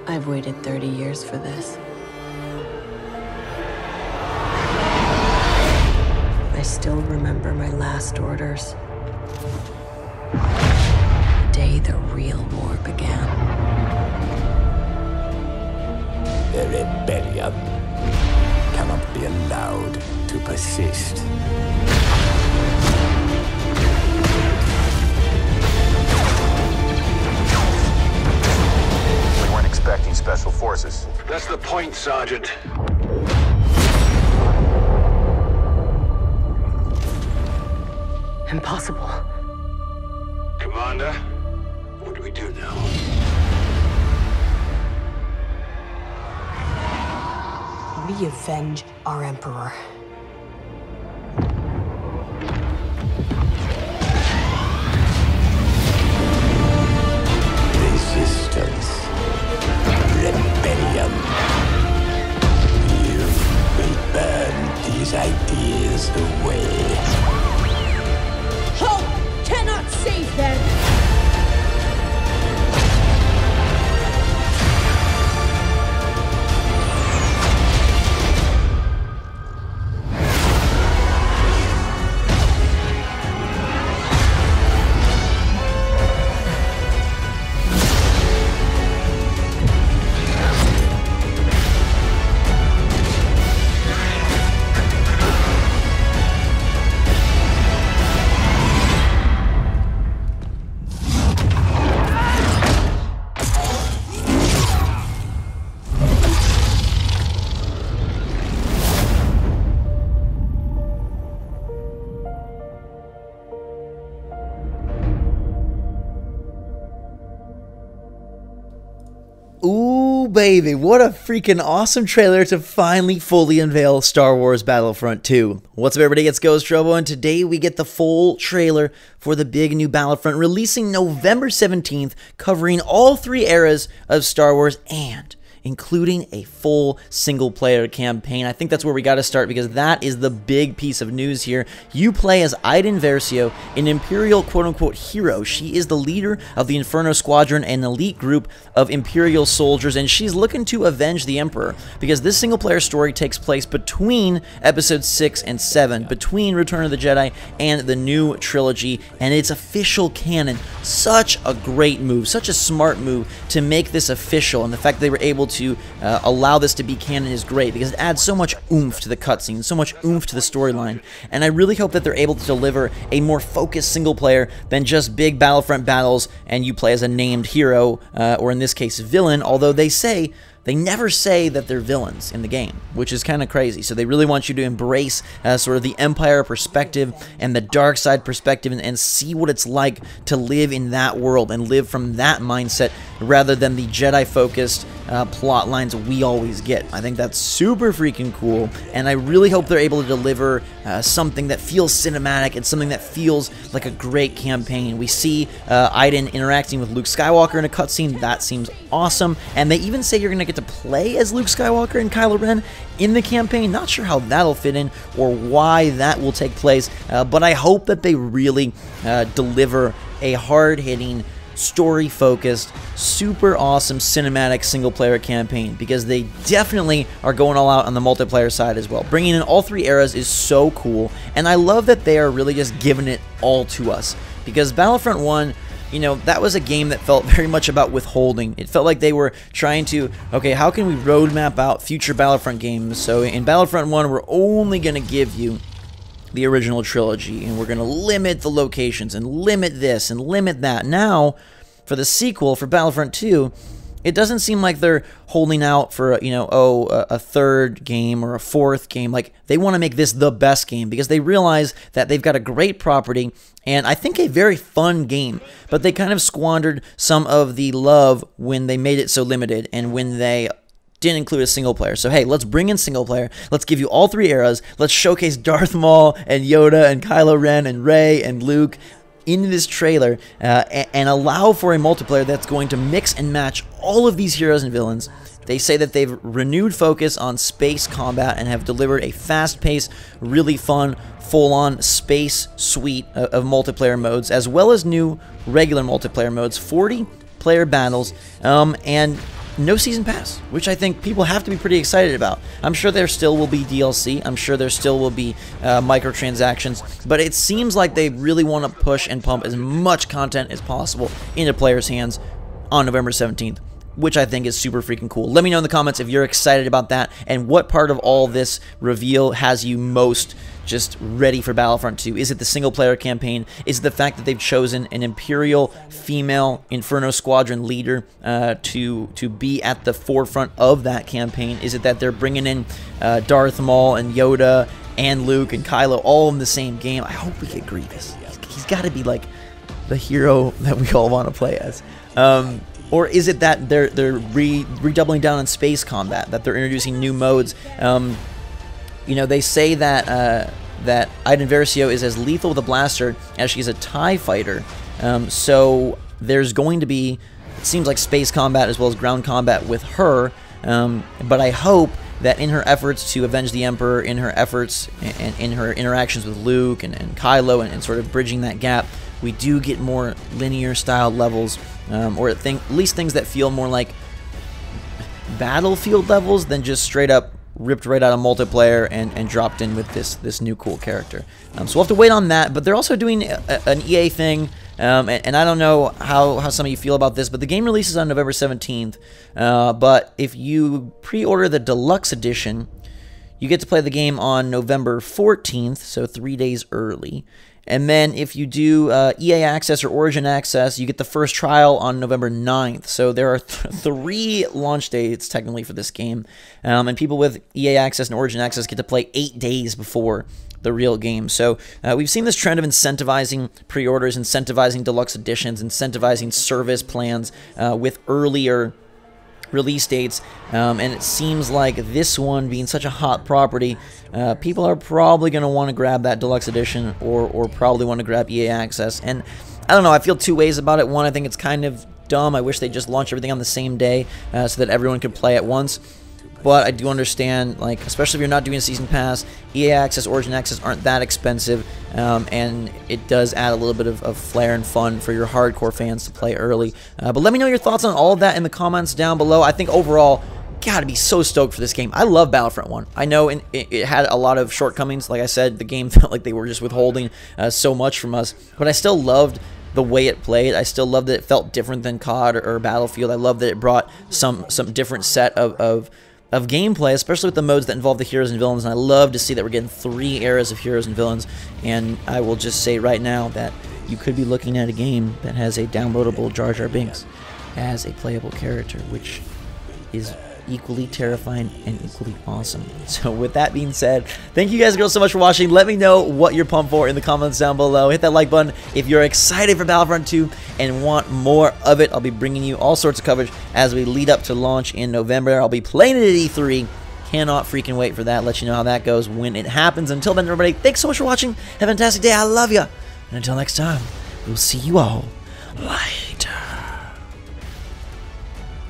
I've waited 30 years for this. I still remember my last orders. The day the real war began. The rebellion cannot be allowed to persist. We weren't expecting special forces. That's the point, Sergeant. Impossible. Commander, what do we do now? We avenge our Emperor. Resistance. Rebellion. You will burn these ideas away. Hoth cannot save them! Ooh, baby, what a freaking awesome trailer to finally fully unveil Star Wars Battlefront II. What's up, everybody? It's Ghost Robo, and today we get the full trailer for the big new Battlefront, releasing November 17th, covering all three eras of Star Wars and including a full single-player campaign. I think that's where we got to start because that is the big piece of news here. You play as Iden Versio, an Imperial quote-unquote hero. She is the leader of the Inferno Squadron, an elite group of Imperial soldiers, and she's looking to avenge the Emperor because this single-player story takes place between Episodes 6 and 7, between Return of the Jedi and the new trilogy, and it's official canon. Such a great move, such a smart move to make this official, and the fact that they were able to allow this to be canon is great because it adds so much oomph to the cutscenes, so much oomph to the storyline, and I really hope that they're able to deliver a more focused single player than just big Battlefront battles and you play as a named hero, or in this case villain, although they never say that they're villains in the game, which is kind of crazy. So they really want you to embrace sort of the Empire perspective and the dark side perspective and see what it's like to live in that world and live from that mindset rather than the Jedi-focused plot lines we always get. I think that's super freaking cool, and I really hope they're able to deliver something that feels cinematic and something that feels like a great campaign. We see Iden interacting with Luke Skywalker in a cutscene. That seems awesome, and they even say you're going to get to play as Luke Skywalker and Kylo Ren in the campaign. Not sure how that'll fit in or why that will take place, but I hope that they really deliver a hard-hitting, story-focused, super awesome cinematic single-player campaign because they definitely are going all out on the multiplayer side as well. Bringing in all three eras is so cool, and I love that they are really just giving it all to us because Battlefront 1, you know, that was a game that felt very much about withholding. It felt like they were trying to, okay, how can we roadmap out future Battlefront games? So in Battlefront 1, we're only going to give you the original trilogy, and we're going to limit the locations and limit this and limit that. Now, for the sequel, for Battlefront 2, it doesn't seem like they're holding out for, you know, a third game or a fourth game. Like, they want to make this the best game because they realize that they've got a great property and I think a very fun game, but they kind of squandered some of the love when they made it so limited and when they didn't include a single player. So hey, let's bring in single player. Let's give you all three eras. Let's showcase Darth Maul and Yoda and Kylo Ren and Rey and Luke in this trailer and allow for a multiplayer that's going to mix and match all of these heroes and villains. They say that they've renewed focus on space combat and have delivered a fast-paced, really fun, full-on space suite of multiplayer modes, as well as new regular multiplayer modes, 40 player battles, and no season pass, which I think people have to be pretty excited about. I'm sure there still will be DLC. I'm sure there still will be microtransactions, but it seems like they really want to push and pump as much content as possible into players' hands on November 17th, which I think is super freaking cool. Let me know in the comments if you're excited about that, and what part of all this reveal has you most just ready for Battlefront 2. Is it the single-player campaign? Is it the fact that they've chosen an Imperial female Inferno Squadron leader to be at the forefront of that campaign? Is it that they're bringing in Darth Maul and Yoda and Luke and Kylo all in the same game? I hope we get Grievous. He's got to be like the hero that we all want to play as. Or is it that they're redoubling down on space combat, that they're introducing new modes? You know, they say that that Iden Versio is as lethal with a blaster as she's a TIE fighter. So there's going to be, it seems like, space combat as well as ground combat with her. But I hope that in her efforts to avenge the Emperor, in her efforts and in her interactions with Luke and Kylo and sort of bridging that gap, we do get more linear style levels, or at least things that feel more like Battlefield levels than just straight up ripped right out of multiplayer and dropped in with this new cool character. So we'll have to wait on that, but they're also doing an EA thing, and I don't know how some of you feel about this, but the game releases on November 17th, but if you pre-order the Deluxe Edition, you get to play the game on November 14th, so 3 days early. And then if you do EA Access or Origin Access, you get the first trial on November 9th. So there are 3 launch dates, technically, for this game. And people with EA Access and Origin Access get to play 8 days before the real game. So we've seen this trend of incentivizing pre-orders, incentivizing deluxe editions, incentivizing service plans with earlier release dates, and it seems like this one being such a hot property, people are probably going to want to grab that deluxe edition or probably want to grab EA Access. And I don't know, I feel 2 ways about it. One, I think it's kind of dumb. I wish they just launch everything on the same day so that everyone could play at once. But I do understand, like, especially if you're not doing a season pass, EA Access, Origin Access aren't that expensive, and it does add a little bit of flair and fun for your hardcore fans to play early. But let me know your thoughts on all of that in the comments down below. I think overall, gotta be so stoked for this game. I love Battlefront 1. I know it had a lot of shortcomings. Like I said, the game felt like they were just withholding so much from us, but I still loved the way it played. I still loved that it felt different than COD or Battlefield. I love that it brought some different set of gameplay, especially with the modes that involve the heroes and villains, and I love to see that we're getting 3 eras of heroes and villains. And I will just say right now that you could be looking at a game that has a downloadable Jar Jar Binks as a playable character, which is equally terrifying and equally awesome. So with that being said, thank you guys and girls so much for watching. Let me know what you're pumped for in the comments down below. Hit that like button if you're excited for Battlefront 2 and want more of it. I'll be bringing you all sorts of coverage as we lead up to launch in November. I'll be playing it at E3. Cannot freaking wait for that. Let you know how that goes when it happens. Until then, everybody, thanks so much for watching. Have a fantastic day. I love you. And until next time, we'll see you all later.